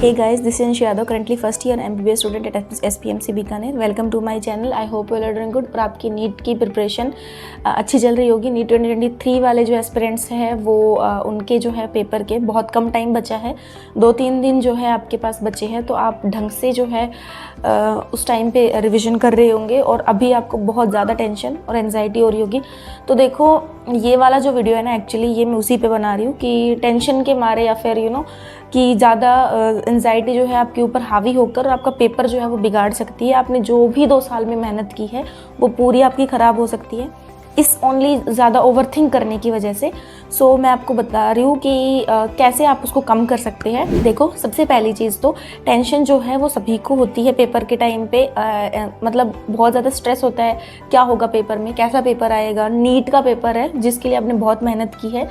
Hey guys, this is Ansh Yadav, currently first year MBBS student at SPMC Bikaner. Welcome to my channel. I hope you are doing good और आपकी NEET की preparation अच्छी चल रही होगी। NEET 2023 वाले जो एस्पिरेंट्स हैं वो उनके जो है पेपर के बहुत कम टाइम बचा है, 2-3 दिन जो है आपके पास बचे हैं, तो आप ढंग से जो है उस टाइम पे रिविज़न कर रहे होंगे और अभी आपको बहुत ज़्यादा टेंशन और एनजाइटी हो रही होगी। तो देखो, ये वाला जो वीडियो है ना, एक्चुअली ये मैं उसी पे बना रही हूँ कि टेंशन के मारे या फिर कि ज़्यादा एंजाइटी जो है आपके ऊपर हावी होकर आपका पेपर जो है वो बिगाड़ सकती है। आपने जो भी 2 साल में मेहनत की है वो पूरी आपकी ख़राब हो सकती है इस ओनली ज़्यादा ओवरथिंक करने की वजह से। सो मैं आपको बता रही हूँ कि कैसे आप उसको कम कर सकते हैं। देखो, सबसे पहली चीज़ तो टेंशन जो है वो सभी को होती है पेपर के टाइम पे। मतलब बहुत ज़्यादा स्ट्रेस होता है, क्या होगा पेपर में, कैसा पेपर आएगा। नीट का पेपर है जिसके लिए आपने बहुत मेहनत की है,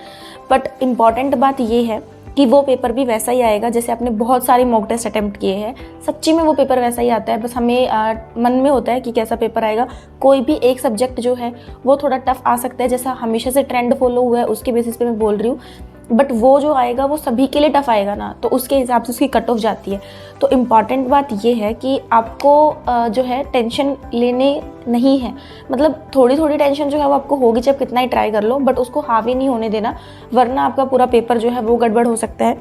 बट इम्पॉर्टेंट बात ये है कि वो पेपर भी वैसा ही आएगा जैसे आपने बहुत सारे मॉक टेस्ट अटेम्प्ट किए हैं। सच्ची में वो पेपर वैसा ही आता है, बस हमें मन में होता है कि कैसा पेपर आएगा। कोई भी एक सब्जेक्ट जो है वो थोड़ा टफ आ सकता है, जैसा हमेशा से ट्रेंड फॉलो हुआ है उसके बेसिस पे मैं बोल रही हूँ, बट वो जो आएगा वो सभी के लिए टफ आएगा ना, तो उसके हिसाब से उसकी कट ऑफ जाती है। तो इम्पॉर्टेंट बात ये है कि आपको जो है टेंशन लेने नहीं है, मतलब थोड़ी थोड़ी टेंशन जो है वो आपको होगी, जब कितना ही ट्राई कर लो, बट उसको हावी नहीं होने देना, वरना आपका पूरा पेपर जो है वो गड़बड़ हो सकता है।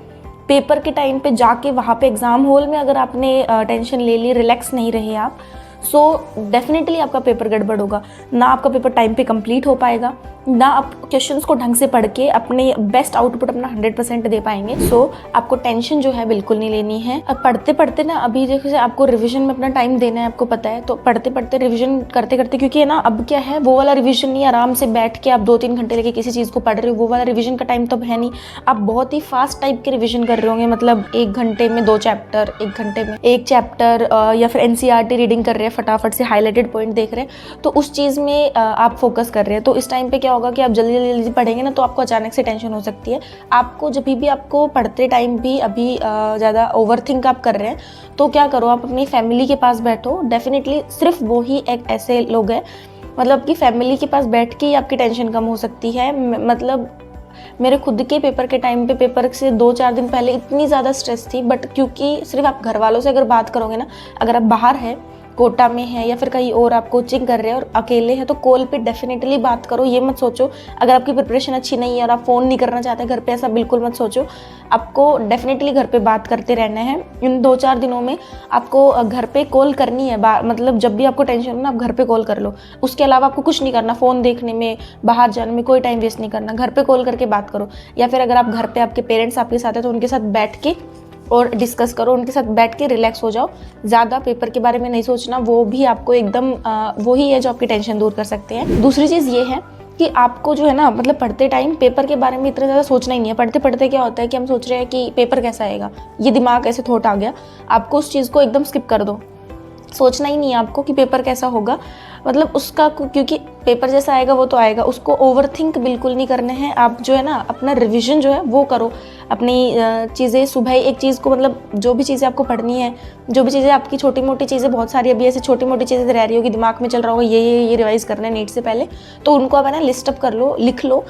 पेपर के टाइम पे जाके वहाँ पे एग्ज़ाम हॉल में अगर आपने टेंशन ले ली, रिलैक्स नहीं रहे आप, सो डेफिनेटली आपका पेपर गड़बड़ होगा। ना आपका पेपर टाइम पे कंप्लीट हो पाएगा, ना आप क्वेश्चंस को ढंग से पढ़ के अपने बेस्ट आउटपुट अपना 100% दे पाएंगे। सो आपको टेंशन जो है बिल्कुल नहीं लेनी है। अब पढ़ते पढ़ते ना, अभी जैसे आपको रिवीजन में अपना टाइम देना है, आपको पता है, तो पढ़ते पढ़ते रिवीजन करते करते, क्योंकि है ना, अब क्या है, वो वाला रिवीजन नहीं आराम से बैठ के आप 2-3 घंटे लेके किसी चीज़ को पढ़ रहे हो, वो वाला रिवीजन का टाइम तो है नहीं। आप बहुत ही फास्ट टाइप के रिविजन कर रहे होंगे, मतलब 1 घंटे में 2 चैप्टर, 1 घंटे में 1 चैप्टर, या फिर NCERT रीडिंग कर रहे हैं, फटाफट से हाईलाइटेड पॉइंट देख रहे हैं, तो उस चीज़ में आप फोकस कर रहे हैं। तो इस टाइम पे क्या होगा कि आप जल्दी जल्दी पढ़ेंगे ना, तो आपको अचानक से टेंशन हो सकती है। आपको जब भी आपको पढ़ते टाइम भी अभी ज़्यादा ओवरथिंक आप कर रहे हैं, तो क्या करो, आप अपनी फैमिली के पास बैठो। डेफिनेटली सिर्फ वो ही एक ऐसे लोग हैं, मतलब कि फैमिली के पास बैठ के ही आपकी टेंशन कम हो सकती है। मतलब मेरे खुद के पेपर के टाइम पे, पेपर से 2-4 दिन पहले इतनी ज़्यादा स्ट्रेस थी, बट क्योंकि सिर्फ आप घर वालों से अगर बात करोगे ना, अगर आप बाहर हैं, कोटा में है या फिर कहीं और आप कोचिंग कर रहे हैं और अकेले हैं, तो कॉल पे डेफिनेटली बात करो। ये मत सोचो अगर आपकी प्रिपरेशन अच्छी नहीं है और आप फ़ोन नहीं करना चाहते घर पे, ऐसा बिल्कुल मत सोचो। आपको डेफिनेटली घर पे बात करते रहना है। इन 2-4 दिनों में आपको घर पे कॉल करनी है, मतलब जब भी आपको टेंशन हो ना, आप घर पे कॉल कर लो। उसके अलावा आपको कुछ नहीं करना, फ़ोन देखने में, बाहर जाने में कोई टाइम वेस्ट नहीं करना। घर पे कॉल करके बात करो, या फिर अगर आप घर पे, आपके पेरेंट्स आपके साथ है, तो उनके साथ बैठ के और डिस्कस करो, उनके साथ बैठ के रिलैक्स हो जाओ। ज़्यादा पेपर के बारे में नहीं सोचना, वो भी आपको एकदम वही है जो आपकी टेंशन दूर कर सकते हैं। दूसरी चीज़ ये है कि आपको जो है ना, मतलब पढ़ते टाइम पेपर के बारे में इतना ज़्यादा सोचना ही नहीं है। पढ़ते पढ़ते क्या होता है कि हम सोच रहे हैं कि पेपर कैसा आएगा, ये दिमाग ऐसे थॉट आ गया, आपको उस चीज़ को एकदम स्किप कर दो। सोचना ही नहीं है आपको कि पेपर कैसा होगा, मतलब उसका, क्योंकि पेपर जैसा आएगा वो तो आएगा, उसको ओवरथिंक बिल्कुल नहीं करने हैं। आप जो है ना, अपना रिवीजन जो है वो करो, अपनी चीज़ें सुबह ही एक चीज़ को, मतलब जो भी चीज़ें आपको पढ़नी है, जो भी चीज़ें आपकी छोटी मोटी चीज़ें, बहुत सारी अभी ऐसी छोटी मोटी चीज़ें रह रही होगी, दिमाग में चल रहा होगा ये रिवाइज़ करना है नीट से पहले, तो उनको आप है ना लिस्ट अप कर लो, लिख लो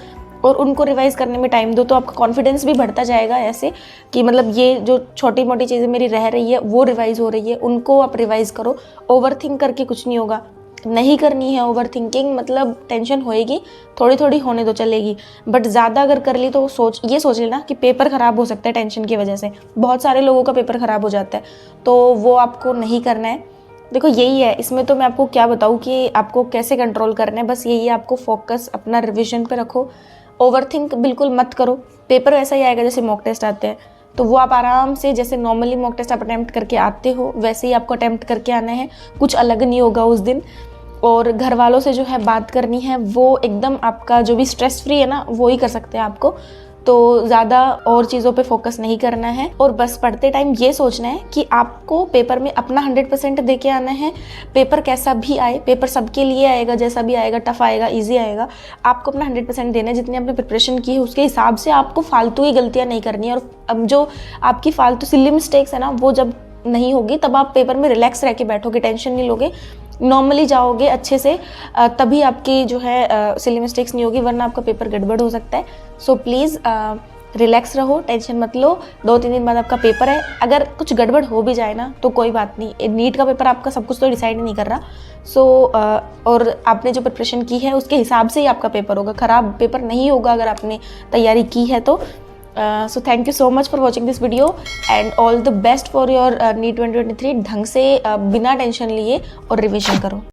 और उनको रिवाइज़ करने में टाइम दो, तो आपका कॉन्फिडेंस भी बढ़ता जाएगा। ऐसे कि मतलब ये जो छोटी मोटी चीज़ें मेरी रह रही है वो रिवाइज़ हो रही है, उनको आप रिवाइज़ करो। ओवरथिंक करके कुछ नहीं होगा, नहीं करनी है ओवरथिंकिंग, मतलब टेंशन होएगी, थोड़ी थोड़ी होने दो, चलेगी, बट ज़्यादा अगर कर ली तो ये सोच लेना कि पेपर ख़राब हो सकता है टेंशन की वजह से। बहुत सारे लोगों का पेपर ख़राब हो जाता है, तो वो आपको नहीं करना है। देखो, यही है, इसमें तो मैं आपको क्या बताऊँ कि आपको कैसे कंट्रोल करना है, बस यही है, आपको फोकस अपना रिविजन पे रखो, ओवरथिंक बिल्कुल मत करो। पेपर वैसा ही आएगा जैसे मॉक टेस्ट आते हैं, तो वो आप आराम से, जैसे नॉर्मली मॉक टेस्ट आप अटैम्प्ट करके आते हो, वैसे ही आपको अटैम्प्ट करके आना है, कुछ अलग नहीं होगा उस दिन। और घर वालों से जो है बात करनी है, वो एकदम आपका जो भी स्ट्रेस फ्री है ना, वो ही कर सकते हैं आपको, तो ज़्यादा और चीज़ों पे फोकस नहीं करना है। और बस पढ़ते टाइम ये सोचना है कि आपको पेपर में अपना 100% दे के आना है। पेपर कैसा भी आए, पेपर सबके लिए आएगा, जैसा भी आएगा, टफ आएगा, इजी आएगा, आपको अपना 100% देना है। जितनी आपने प्रिपरेशन की है उसके हिसाब से आपको फालतू की गलतियाँ नहीं करनी है। और अब जो आपकी फालतू सिली मिस्टेक्स है ना, वो जब नहीं होगी, तब आप पेपर में रिलैक्स रह के बैठोगे, टेंशन नहीं लोगे, नॉर्मली जाओगे अच्छे से, तभी आपकी जो है सिली मिस्टेक्स नहीं होगी, वरना आपका पेपर गड़बड़ हो सकता है। सो प्लीज़ रिलैक्स रहो, टेंशन मत लो। 2-3 दिन बाद आपका पेपर है। अगर कुछ गड़बड़ हो भी जाए ना तो कोई बात नहीं, नीट का पेपर आपका सब कुछ तो डिसाइड नहीं कर रहा। और आपने जो प्रिपरेशन की है उसके हिसाब से ही आपका पेपर होगा, ख़राब पेपर नहीं होगा अगर आपने तैयारी की है तो। So thank you so much for watching this video and all the best for your NEET 2023। ढंग से बिना टेंशन लिए और रिविजन करो।